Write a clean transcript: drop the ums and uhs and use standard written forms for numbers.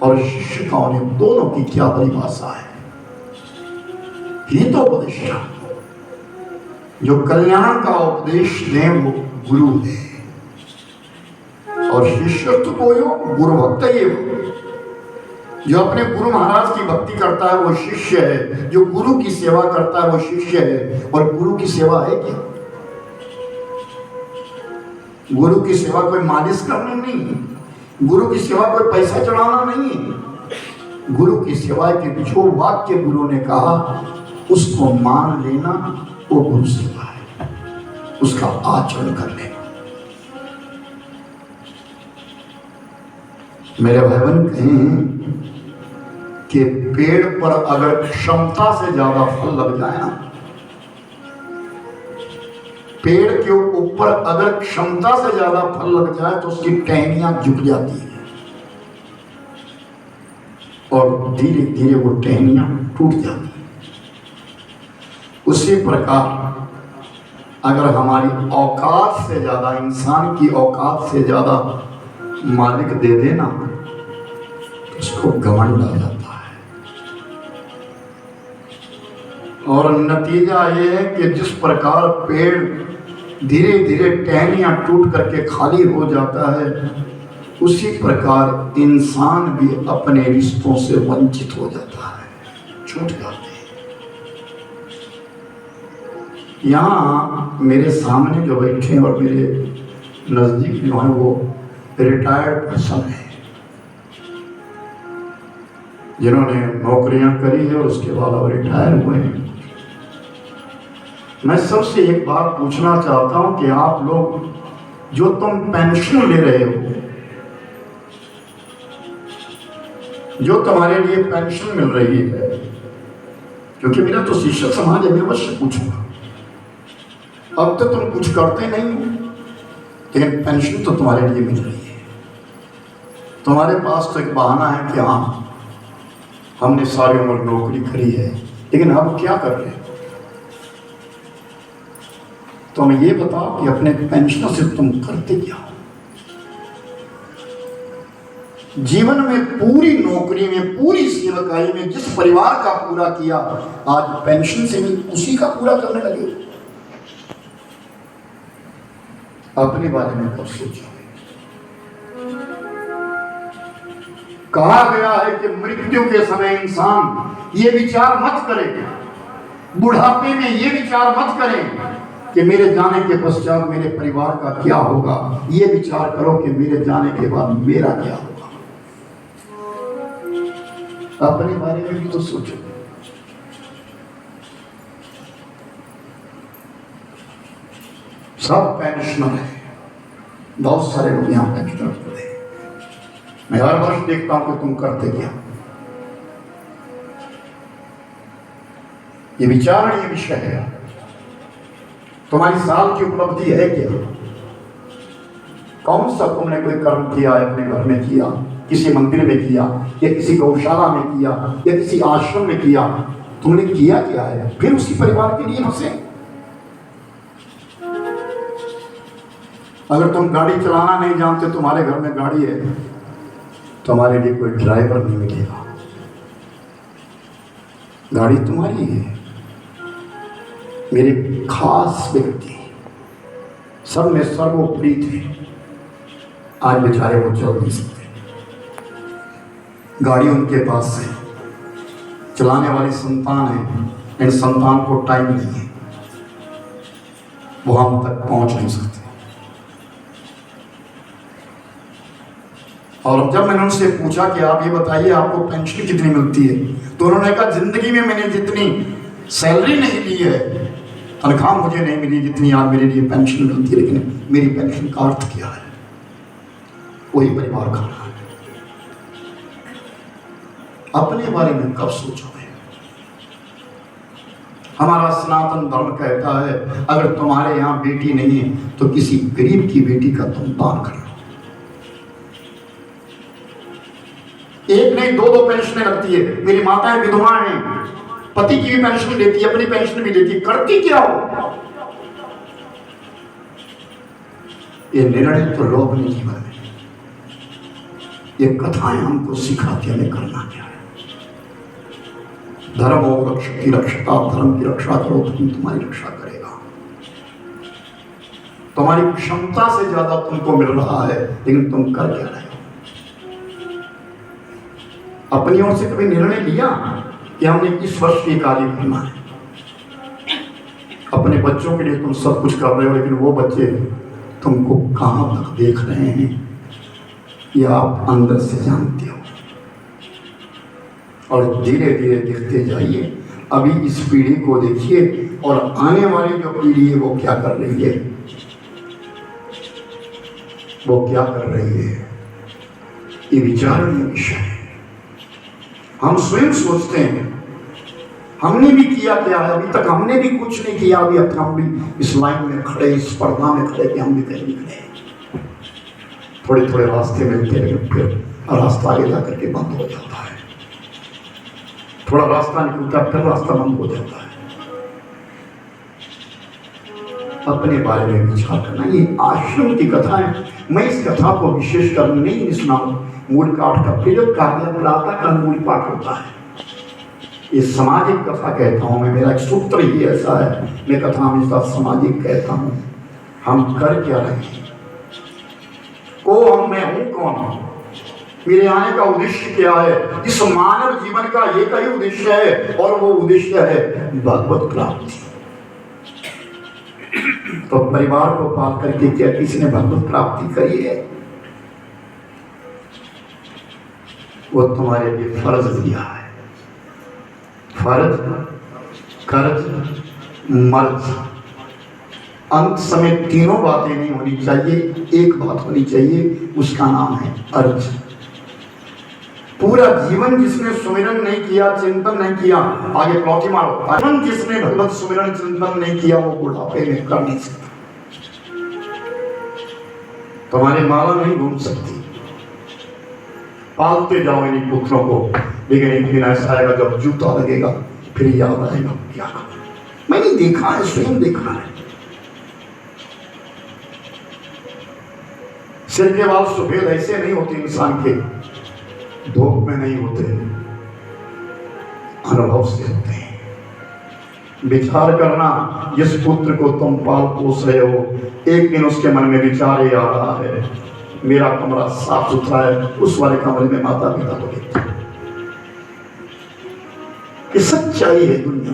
और शिक्षिकाओं ने दोनों की क्या परिभाषा है। हितोपदेष्टा, जो कल्याण का उपदेश दें वो गुरु है, और शिष्यत्व को गुरु भक्त ही है। जो अपने गुरु महाराज की भक्ति करता है वो शिष्य है, जो गुरु की सेवा करता है वो शिष्य है। और गुरु की सेवा है क्या? गुरु की सेवा कोई मालिश करना नहीं, गुरु की सेवा कोई पैसा चढ़ाना नहीं। गुरु की सेवा के जो वाक्य गुरु ने कहा उसको मान लेना, वो गुरु सेवा है, उसका आचरण कर लेना। मेरे भाई बहन कहें कि पेड़ पर अगर क्षमता से ज्यादा फल लग जाए ना, पेड़ के ऊपर अगर क्षमता से ज्यादा फल लग जाए तो उसकी टहनियां झुक जाती है और धीरे धीरे वो टहनियां टूट जाती है। उसी प्रकार अगर हमारी औकात से ज्यादा, इंसान की औकात से ज्यादा मालिक दे देना तो उसको घमंड आ जाता है। और नतीजा ये है कि जिस प्रकार पेड़ धीरे धीरे टहनियां टूट करके खाली हो जाता है, उसी प्रकार इंसान भी अपने रिश्तों से वंचित हो जाता है, छूट जाते हैं। यहाँ मेरे सामने जो बैठे और मेरे नजदीक जो है वो रिटायर्ड पर्सन है, जिन्होंने नौकरियां करी है और उसके बाद अब रिटायर हुए हैं। मैं सबसे एक बात पूछना चाहता हूं कि आप लोग जो तुम पेंशन ले रहे हो, जो तुम्हारे लिए पेंशन मिल रही है, क्योंकि मेरा तो शिक्षक समाज है, मैं अवश्य पूछूंगा। अब तो तुम कुछ करते नहीं हो, लेकिन पेंशन तो तुम्हारे लिए मिल रही है। तुम्हारे पास तो एक बहाना है कि हाँ हमने सारी उम्र नौकरी करी है, लेकिन अब क्या कर रहे हैं? तो हमें ये बताओ कि अपने पेंशन से तुम करते क्या हो? जीवन में पूरी नौकरी में, पूरी सेवकाई में जिस परिवार का पूरा किया, आज पेंशन से भी उसी का पूरा करने लगे। अपने बारे में कब सोचो? कहा गया है कि मृत्यु के समय इंसान ये विचार मत करे, बुढ़ापे में ये विचार मत करें कि मेरे जाने के पश्चात मेरे परिवार का क्या होगा। ये विचार करो कि मेरे जाने के बाद मेरा क्या होगा। अपने बारे में भी तो सोचो। सब पेंशनर है, बहुत सारे लोग यहाँ पेंशनर होते हैं। मैं हर वर्ष देखता हूं कि तुम करते क्या। ये विचारणीय विषय है। तुम्हारी साल की उपलब्धि है क्या? कौन सा तुमने कोई कर्म किया है? अपने घर में किया, किसी मंदिर में किया, या किसी गौशाला में किया, या किसी आश्रम में किया? तुमने किया क्या है? फिर उसी परिवार के लिए बसे। अगर तुम गाड़ी चलाना नहीं जानते, तुम्हारे घर में गाड़ी है, तुम्हारे लिए कोई ड्राइवर नहीं मिलेगा। गाड़ी तुम्हारी है। मेरे खास व्यक्ति सब में सर्वोपरि थे, आज बेचारे वो चल नहीं सकते। गाड़ी उनके पास है, चलाने वाली संतान है, इन संतान को टाइम नहीं है, वो हम तक पहुंच नहीं सकते। और जब मैंने उनसे पूछा कि आप ये बताइए आपको पेंशन कितनी मिलती है, तो उन्होंने कहा जिंदगी में मैंने जितनी सैलरी नहीं ली है, तनख्वाह मुझे नहीं मिली जितनी आज मेरे लिए पेंशन मिलती है, लेकिन मेरी पेंशन का अर्थ क्या है? वही परिवार खा रहा है। अपने बारे में कब सोचोगे? हमारा सनातन धर्म कहता है अगर तुम्हारे यहाँ बेटी नहीं है तो किसी गरीब की बेटी का तुम दान करो। एक नहीं दो दो पेंशनें लगती है। मेरी माताएं विधवा हैं, पति की भी पेंशन लेती है, अपनी पेंशन भी लेती है, करती क्या हो? ये निर्णय तो लोग नहीं जीवन में। ये कथाएं हमको सिखाती हमें करना क्या है। धर्म और रक्षति रक्षता, धर्म की रक्षा करो तुम, तुम्हारी रक्षा करेगा। तुम्हारी क्षमता से ज्यादा तुमको मिल रहा है, लेकिन तुम कर क्या रहे हो? अपनी ओर से कभी निर्णय लिया कि हमने इस वर्ष ये कार्य करना है? अपने बच्चों के लिए तुम सब कुछ कर रहे हो, लेकिन वो बच्चे तुमको कहां तक देख रहे हैं ये आप अंदर से जानते हो। और धीरे धीरे देखते जाइए। अभी इस पीढ़ी को देखिए और आने वाली जो पीढ़ी है वो क्या कर रही है, वो क्या कर रही है, ये विचारणीय विषय है। हम स्वयं सोचते हैं हमने भी किया क्या है, अभी तक हमने भी कुछ नहीं किया। अभी अब हम भी इस लाइन में खड़े, इस स्पर्धा में खड़े कि हम भी कहीं निकले। थोड़े थोड़े रास्ते मिलते हैं, फिर रास्ता आगे जाकर के बंद हो जाता है। थोड़ा रास्ता निकलता है, फिर रास्ता बंद हो जाता है। अपने बारे में विचार करना। ये आश्रम की कथा है। मैं इस कथा को विशेष कर नहीं सुनाऊं। मूल पाठ का प्रयोग कार्य प्रातः का मूल पाठ होता है। ये सामाजिक कथा कहता हूं मैं, मेरा एक सूत्र ही ऐसा है, मैं कथा हमेशा सामाजिक कहता हूं। हम कर क्या रहे हैं, को हम, मैं हूं कौन, मेरे आने का उद्देश्य क्या है। इस मानव जीवन का एक ही उद्देश्य है और वो उद्देश्य है भगवत प्राप्ति। तो परिवार को पाल करके क्या किसी ने भगवत प्राप्ति करी है? वो तुम्हारे लिए फर्ज दिया है। फर्ज, कर्ज, मर्ज, अंत समय तीनों बातें नहीं होनी चाहिए, एक बात होनी चाहिए, उसका नाम है अर्ज। पूरा जीवन जिसने सुमिरन नहीं किया, चिंतन नहीं किया, आगे प्लौती मारो, जीवन जिसने भगवत सुमिरन चिंतन नहीं किया वो बुढ़ापे में कर नहीं सकता। तुम्हारी माला नहीं घूम सकती। पालते जाओ इन पुत्रों को, लेकिन एक दिन ऐसा आएगा जब जूता लगेगा, फिर याद आएगा क्या करूं। मैंने देखा है, स्वयं देखा है। सिर के बाल सफेद ऐसे नहीं होते इंसान के, धूप में नहीं होते, अनुभव से होते हैं। विचार करना, जिस पुत्र को तुम पाल पोस रहे हो, एक दिन उसके मन में विचार ही आ रहा है मेरा कमरा साफ सुथरा है, उस वाले कमरे में माता पिता को देखता है। ये सच्चाई है दुनिया।